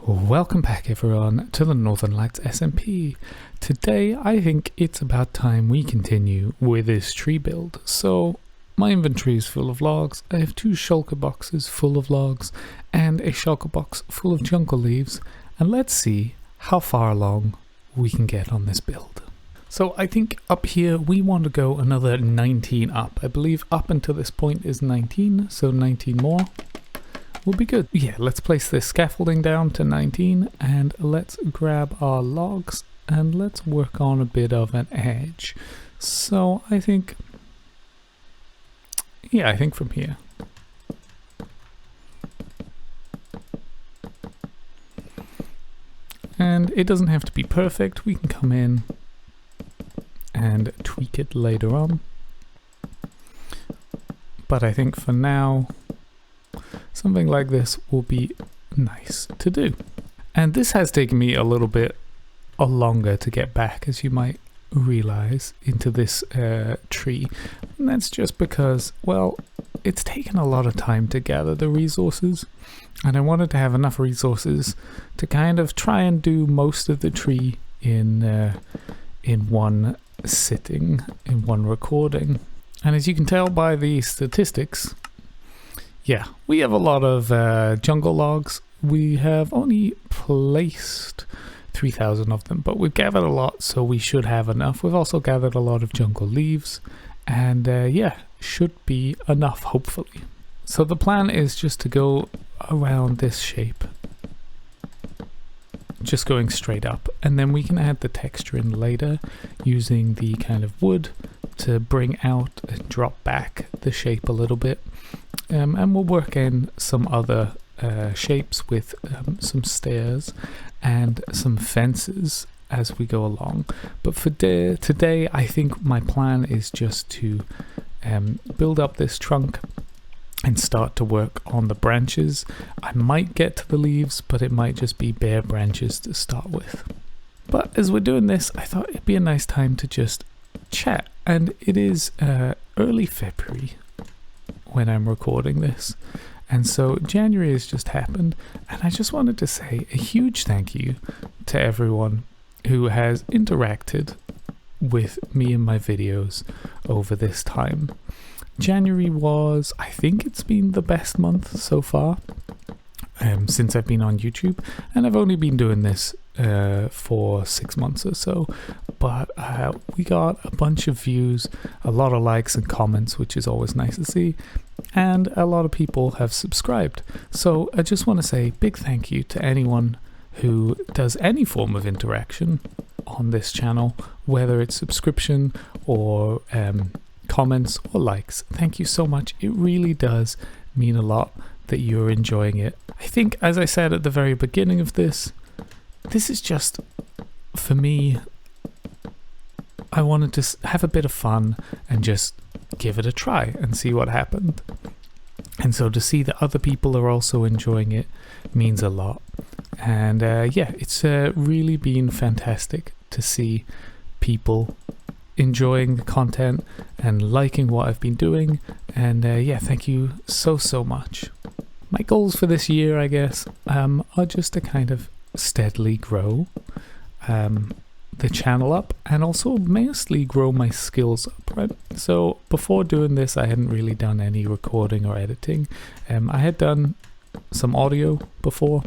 Welcome back everyone to the Northern Lights SMP. Today I think it's about time we continue with this tree build. So my inventory is full of logs. I have 2 shulker boxes full of logs and a shulker box full of jungle leaves, and let's see how far along we can get on this build. So I think up here we want to go another 19 up. I believe up until this point is 19, so 19 more will be good. Yeah, let's place this scaffolding down to 19 and let's grab our logs and let's work on a bit of an edge. So I think from here. And it doesn't have to be perfect. We can come in and tweak it later on. But I think for now, something like this will be nice to do. And this has taken me a little bit longer to get back, as you might realize, into this tree. And that's just because, well, it's taken a lot of time to gather the resources, and I wanted to have enough resources to kind of try and do most of the tree in one sitting, in one recording. And as you can tell by the statistics, yeah, we have a lot of jungle logs. We have only placed 3,000 of them, but we've gathered a lot, so we should have enough. We've also gathered a lot of jungle leaves, and yeah, should be enough, hopefully. So the plan is just to go around this shape, just going straight up, and then we can add the texture in later using the kind of wood to bring out and drop back the shape a little bit. And we'll work in some other shapes with some stairs and some fences as we go along. But for today, I think my plan is just to build up this trunk and start to work on the branches. I might get to the leaves, but it might just be bare branches to start with. But as we're doing this, I thought it'd be a nice time to just chat. And it is early February when I'm recording this, and so January has just happened, and I just wanted to say a huge thank you to everyone who has interacted with me and my videos over this time. January was, I think it's been the best month so far since I've been on YouTube, and I've only been doing this for 6 months or so, but we got a bunch of views, a lot of likes and comments, which is always nice to see, and a lot of people have subscribed. So I just want to say big thank you to anyone who does any form of interaction on this channel, whether it's subscription or comments or likes. Thank you so much. It really does mean a lot that you're enjoying it. I think, as I said at the very beginning of this is just, for me, I wanted to have a bit of fun and just give it a try and see what happened. And so to see that other people are also enjoying it means a lot. And yeah, it's really been fantastic to see people enjoying the content and liking what I've been doing. And yeah, thank you so much. My goals for this year, I guess, are just to kind of steadily grow the channel up, and also mostly grow my skills up, right? So before doing this, I hadn't really done any recording or editing. I had done some audio before,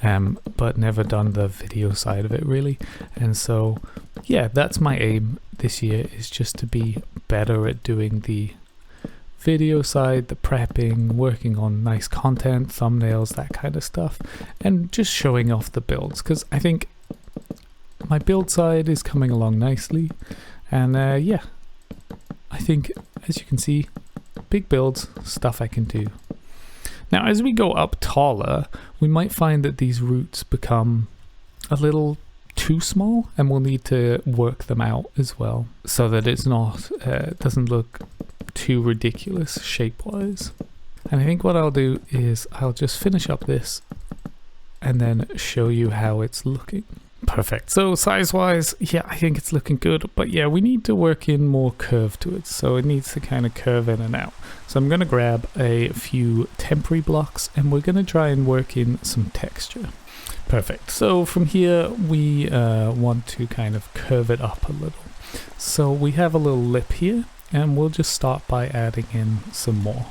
but never done the video side of it really. And so yeah, that's my aim this year, is just to be better at doing the video side, the prepping, working on nice content, thumbnails, that kind of stuff, and just showing off the builds, because I think my build side is coming along nicely. And yeah, I think, as you can see, big builds, stuff I can do. Now as we go up taller, we might find that these roots become a little too small, and we'll need to work them out as well, so that it's not doesn't look too ridiculous shape-wise. And I think what I'll do is I'll just finish up this and then show you how it's looking. Perfect. So size-wise, yeah, I think it's looking good. But yeah, we need to work in more curve to it. So it needs to kind of curve in and out. So I'm going to grab a few temporary blocks and we're going to try and work in some texture. Perfect. So from here, we want to kind of curve it up a little. So we have a little lip here and we'll just start by adding in some more.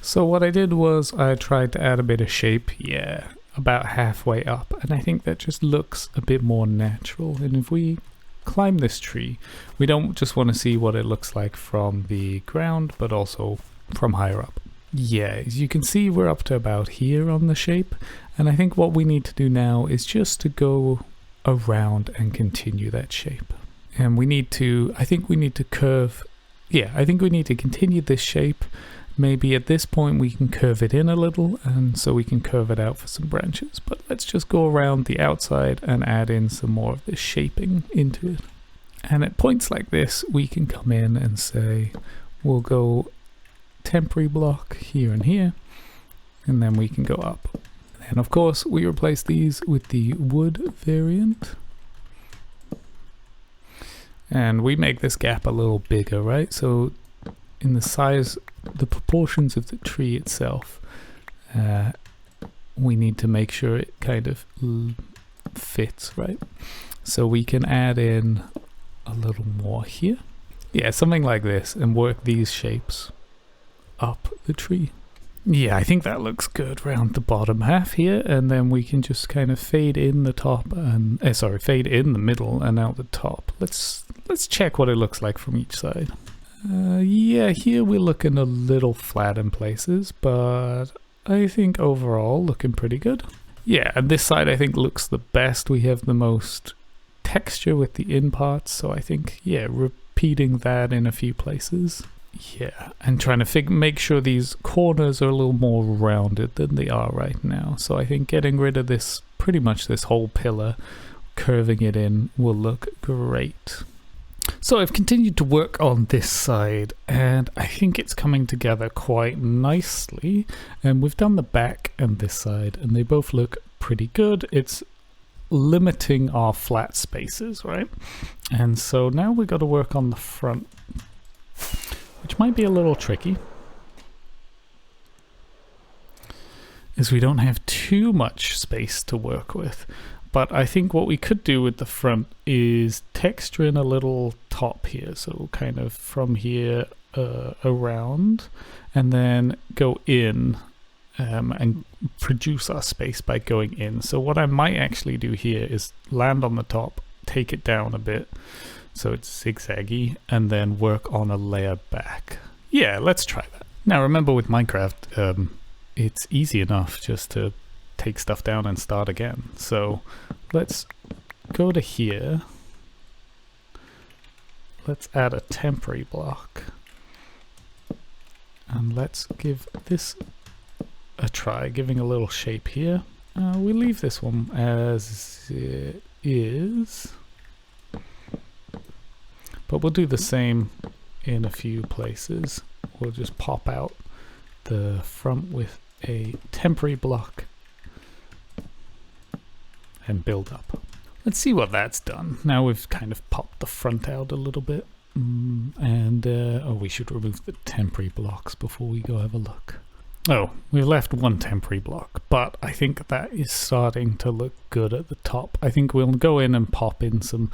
So what I did was I tried to add a bit of shape, yeah, about halfway up, and I think that just looks a bit more natural. And if we climb this tree, we don't just want to see what it looks like from the ground, but also from higher up. Yeah, as you can see, we're up to about here on the shape, and I think what we need to do now is just to go around and continue that shape. And we need to, I think we need to curve, yeah, I think we need to continue this shape. Maybe at this point we can curve it in a little, and so we can curve it out for some branches. But let's just go around the outside and add in some more of this shaping into it. And at points like this, we can come in and say, we'll go temporary block here and here, and then we can go up. And of course, we replace these with the wood variant. And we make this gap a little bigger, right? So in the size, the proportions of the tree itself, we need to make sure it kind of fits, right? So we can add in a little more here. Yeah, something like this, and work these shapes up the tree. Yeah, I think that looks good around the bottom half here, and then we can just kind of fade in the top and fade in the middle and out the top. Let's check what it looks like from each side. Yeah, here we're looking a little flat in places, but I think overall looking pretty good. Yeah, and this side I think looks the best. We have the most texture with the in parts, so I think, yeah, repeating that in a few places. Yeah, and trying to make sure these corners are a little more rounded than they are right now. So I think getting rid of this, pretty much this whole pillar, curving it in will look great. So I've continued to work on this side, and I think it's coming together quite nicely. And we've done the back and this side, and they both look pretty good. It's limiting our flat spaces, right? And so now we've got to work on the front, which might be a little tricky, as we don't have too much space to work with. But I think what we could do with the front is texture in a little top here. So kind of from here around, and then go in and produce our space by going in. So what I might actually do here is land on the top, take it down a bit so it's zigzaggy, and then work on a layer back. Yeah, let's try that. Now remember, with Minecraft, it's easy enough just to take stuff down and start again. So let's go to here. Let's add a temporary block. And let's give this a try, giving a little shape here. We leave this one as it is, but we'll do the same in a few places. We'll just pop out the front with a temporary block and build up. Let's see what that's done. Now we've kind of popped the front out a little bit, and oh, we should remove the temporary blocks before we go have a look. Oh, we've left one temporary block, but I think that is starting to look good at the top. I think we'll go in and pop in some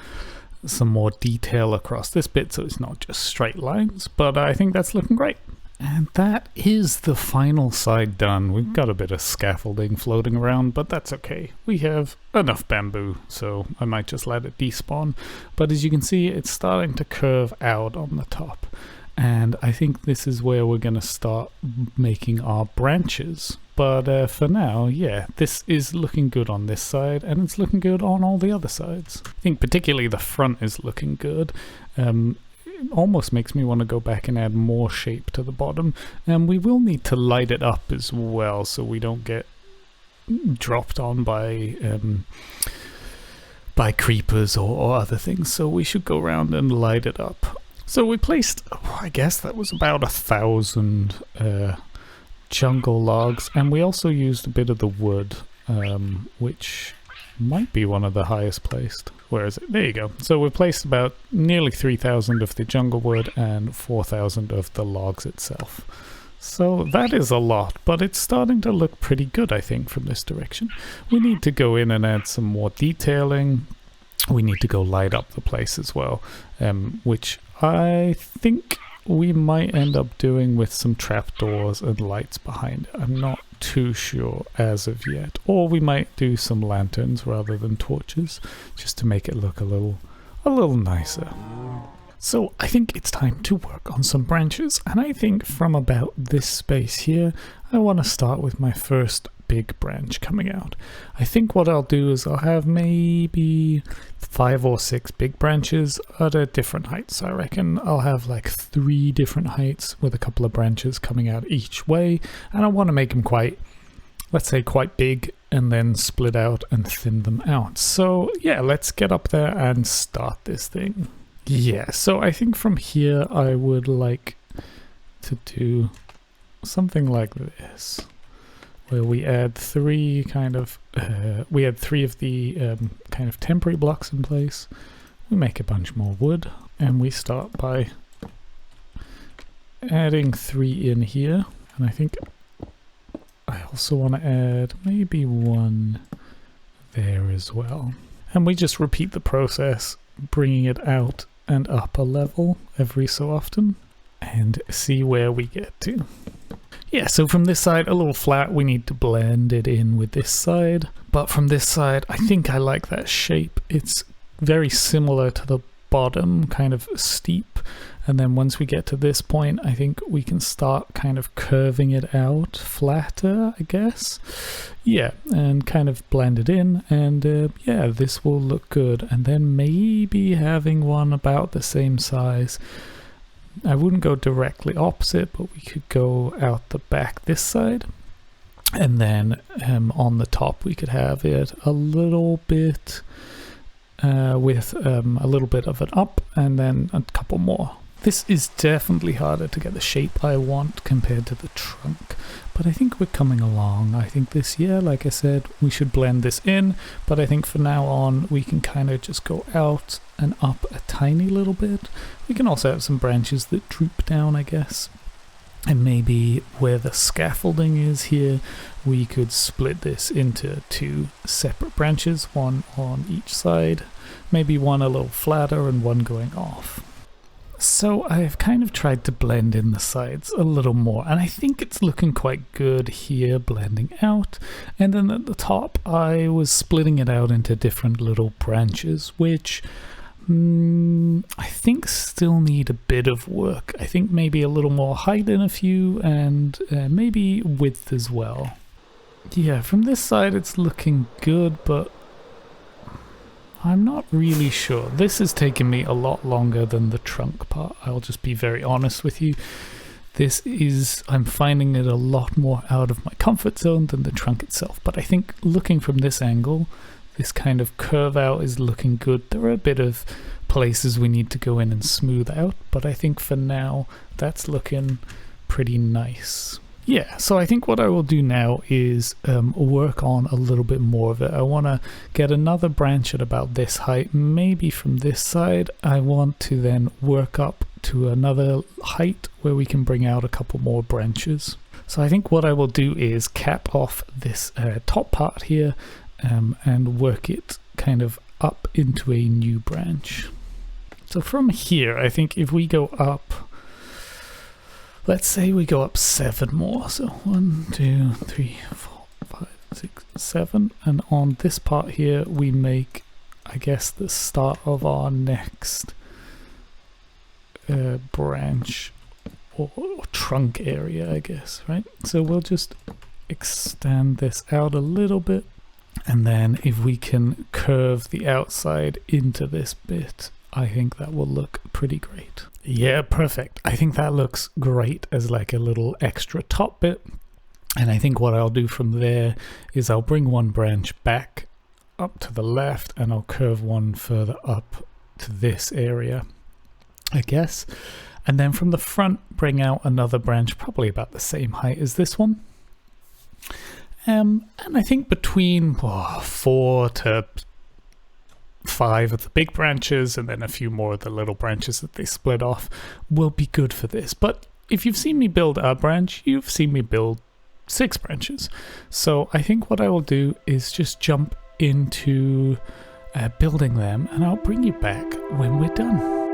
more detail across this bit so it's not just straight lines, but I think that's looking great. And that is the final side done. We've got a bit of scaffolding floating around, but that's okay. We have enough bamboo, so I might just let it despawn. But as you can see, it's starting to curve out on the top. And I think this is where we're going to start making our branches. But for now, yeah, this is looking good on this side, and it's looking good on all the other sides. I think particularly the front is looking good. It almost makes me want to go back and add more shape to the bottom, and we will need to light it up as well so we don't get dropped on by creepers or other things. So we should go around and light it up. So we placed, I guess that was about 1,000 jungle logs, and we also used a bit of the wood, which might be one of the highest placed. Where is it? There you go. So we placed about nearly 3,000 of the jungle wood and 4,000 of the logs itself. So that is a lot, but it's starting to look pretty good, I think, from this direction. We need to go in and add some more detailing. We need to go light up the place as well, which I think we might end up doing with some trapdoors and lights behind it. I'm not too sure as of yet. Or we might do some lanterns rather than torches, just to make it look a little nicer. So I think it's time to work on some branches, and I think from about this space here, I want to start with my first big branch coming out. I think what I'll do is I'll have maybe 5 or 6 big branches at a different height. So I reckon I'll have like 3 different heights with a couple of branches coming out each way, and I want to make them quite, let's say, quite big, and then split out and thin them out. So yeah, let's get up there and start this thing. Yeah, so I think from here I would like to do something like this, where we add 3 kind of, we add 3 of the kind of temporary blocks in place. We make a bunch more wood, and we start by adding 3 in here. And I think I also want to add maybe 1 there as well. And we just repeat the process, bringing it out and up a level every so often, and see where we get to. Yeah, so from this side, a little flat, we need to blend it in with this side. But from this side, I think I like that shape. It's very similar to the bottom, kind of steep. And then once we get to this point, I think we can start kind of curving it out flatter, I guess. Yeah, and kind of blend it in. And yeah, this will look good. And then maybe having one about the same size. I wouldn't go directly opposite, but we could go out the back this side. And then on the top, we could have it a little bit with a little bit of an up, and then a couple more. This is definitely harder to get the shape I want compared to the trunk, but I think we're coming along. I think this year, like I said, we should blend this in, but I think from now on we can kind of just go out and up a tiny little bit. We can also have some branches that droop down, I guess. And maybe where the scaffolding is here, we could split this into 2 separate branches, one on each side. Maybe one a little flatter and one going off. So I've kind of tried to blend in the sides a little more, and I think it's looking quite good here, blending out. And then at the top, I was splitting it out into different little branches, which I think still need a bit of work. I think maybe a little more height in a few, and maybe width as well. Yeah, from this side it's looking good, but I'm not really sure. This has taken me a lot longer than the trunk part. I'll just be very honest with you. I'm finding it a lot more out of my comfort zone than the trunk itself. But I think looking from this angle, this kind of curve out is looking good. There are a bit of places we need to go in and smooth out, but I think for now that's looking pretty nice. Yeah, so I think what I will do now is work on a little bit more of it. I want to get another branch at about this height, maybe from this side. I want to then work up to another height where we can bring out a couple more branches. So I think what I will do is cap off this top part here and work it kind of up into a new branch. So from here, I think if we go up, let's say we go up 7 more. So 1, 2, 3, 4, 5, 6, 7. And on this part here, we make, I guess, the start of our next branch or trunk area, I guess, right? So we'll just extend this out a little bit. And then if we can curve the outside into this bit, I think that will look pretty great. Yeah, perfect. I think that looks great as like a little extra top bit. And I think what I'll do from there is I'll bring one branch back up to the left, and I'll curve one further up to this area. I guess. And then from the front, bring out another branch, probably about the same height as this one. And I think between 4 to 5 of the big branches and then a few more of the little branches that they split off will be good for this. But if you've seen me build a branch, you've seen me build 6 branches. So I think what I will do is just jump into building them, and I'll bring you back when we're done.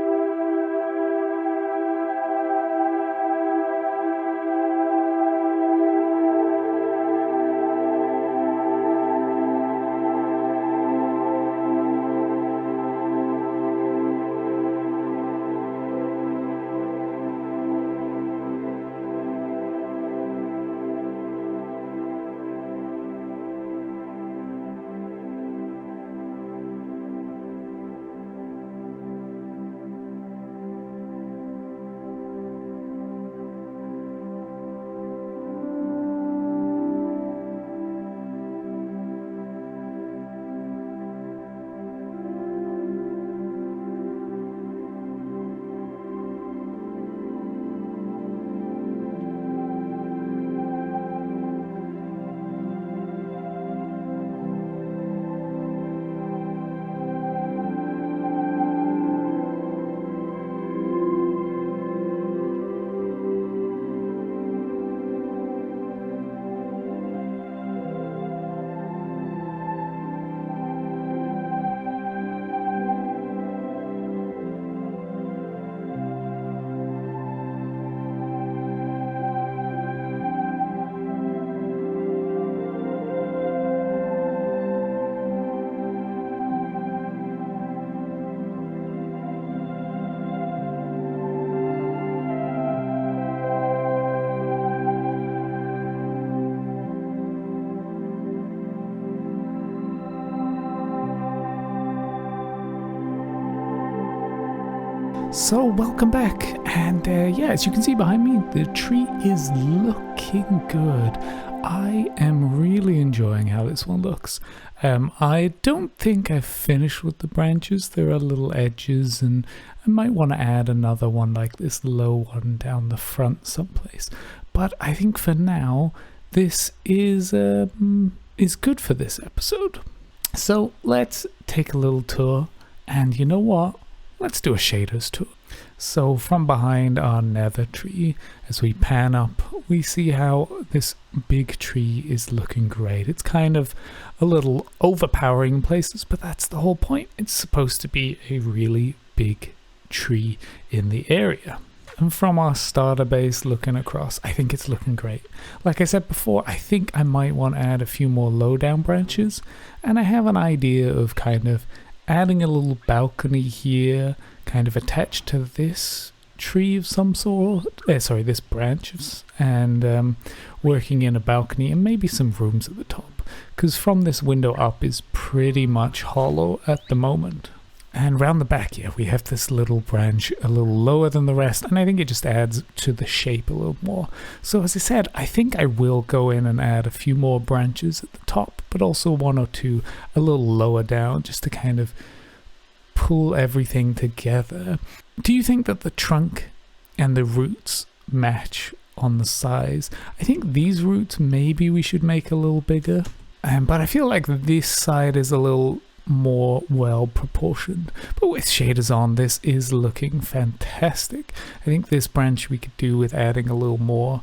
So welcome back, and yeah, as you can see behind me, the tree is looking good. I am really enjoying how this one looks. I don't think I've finished with the branches. There are little edges, and I might want to add another one like this low one down the front someplace. But I think for now, this is good for this episode. So let's take a little tour, and you know what? Let's do a shaders tour. So from behind our nether tree, as we pan up, we see how this big tree is looking great. It's kind of a little overpowering in places, but that's the whole point. It's supposed to be a really big tree in the area. And from our starter base looking across, I think it's looking great. Like I said before, I think I might want to add a few more low down branches, and I have an idea of kind of adding a little balcony here, kind of attached to this tree of some sort, this branch, and working in a balcony and maybe some rooms at the top, because from this window up is pretty much hollow at the moment. And round the back here we have this little branch a little lower than the rest, and I think it just adds to the shape a little more. So as I said, I think I will go in and add a few more branches at the top, but also 1 or 2 a little lower down, just to kind of pull everything together. Do you think that the trunk and the roots match on the size? I think these roots maybe we should make a little bigger, but I feel like this side is a little more well proportioned. But with shaders on, this is looking fantastic. I think this branch we could do with adding a little more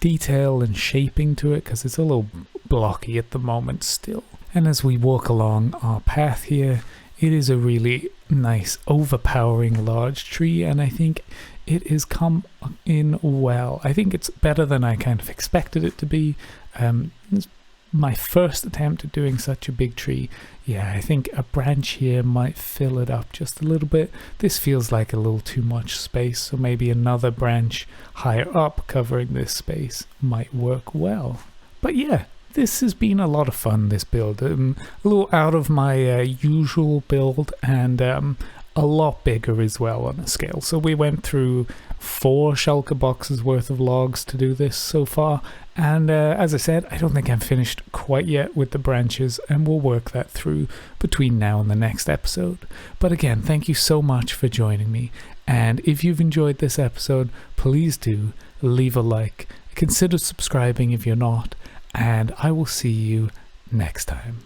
detail and shaping to it, because it's a little blocky at the moment still. And as we walk along our path here, it is a really nice overpowering large tree, and I think it has come in well. I think it's better than I kind of expected it to be. It's my first attempt at doing such a big tree. Yeah, I think a branch here might fill it up just a little bit. This feels like a little too much space, so maybe another branch higher up covering this space might work well. But yeah, this has been a lot of fun, this build. A little out of my usual build, and a lot bigger as well on a scale. So we went through 4 shulker boxes worth of logs to do this so far, and as I said, I don't think I'm finished quite yet with the branches, and we'll work that through between now and the next episode. But again, thank you so much for joining me, And if you've enjoyed this episode, please do leave a like. Consider subscribing if you're not. And I will see you next time.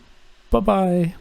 Bye-bye.